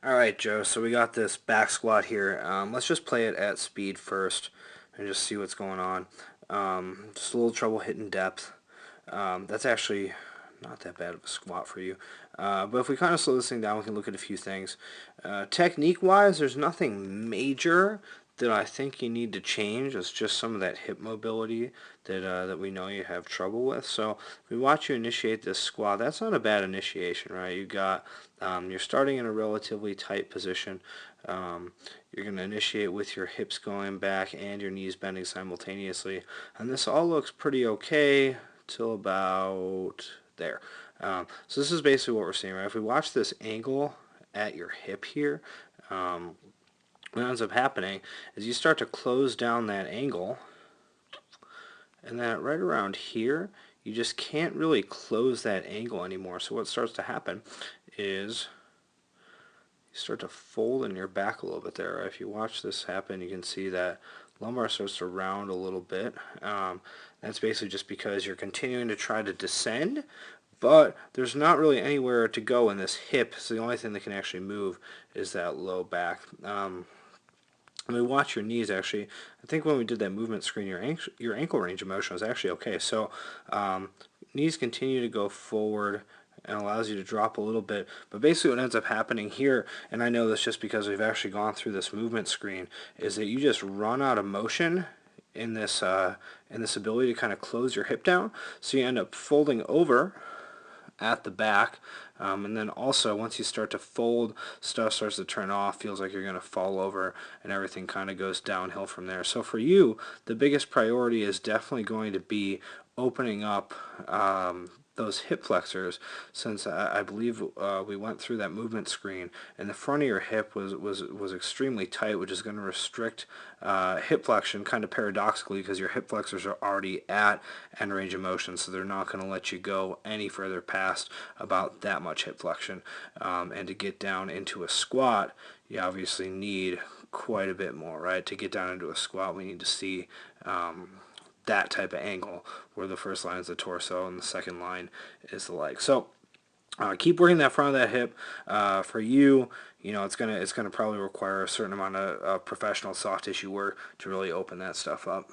Alright, Joe, so we got this back squat here. Let's just play it at speed first and just see what's going on. Just a little trouble hitting depth. That's actually not that bad of a squat for you. But if we kind of slow this thing down, we can look at a few things. Technique-wise, there's nothing major that I think you need to change. It's just some of that hip mobility that we know you have trouble with. So if we watch you initiate this squat, that's not a bad initiation, right? You're starting in a relatively tight position. You're going to initiate with your hips going back and your knees bending simultaneously. And this all looks pretty okay till about there. So this is basically what we're seeing, right? If we watch this angle at your hip here, what ends up happening is you start to close down that angle, and then right around here, you just can't really close that angle anymore. So what starts to happen is you start to fold in your back a little bit there. If you watch this happen, you can see that lumbar starts to round a little bit. That's basically just because you're continuing to try to descend, but there's not really anywhere to go in this hip, so the only thing that can actually move is that low back. When we watch your knees, actually, I think when we did that movement screen, your ankle range of motion was actually okay. So knees continue to go forward and allows you to drop a little bit. But basically what ends up happening here, and I know this just because we've actually gone through this movement screen, is that you just run out of motion in this ability to kind of close your hip down. So you end up folding over at the back, and then also once you start to fold, stuff starts to turn off, feels like you're going to fall over, and everything kind of goes downhill from there. So for you, the biggest priority is definitely going to be opening up those hip flexors, since I believe we went through that movement screen, and the front of your hip was extremely tight, which is going to restrict hip flexion, kind of paradoxically, because your hip flexors are already at end range of motion, so they're not going to let you go any further past about that much hip flexion. And to get down into a squat, you obviously need quite a bit more, right? To get down into a squat, we need to see that type of angle where the first line is the torso and the second line is the leg. So keep working that front of that hip. For you, it's gonna probably require a certain amount of professional soft tissue work to really open that stuff up.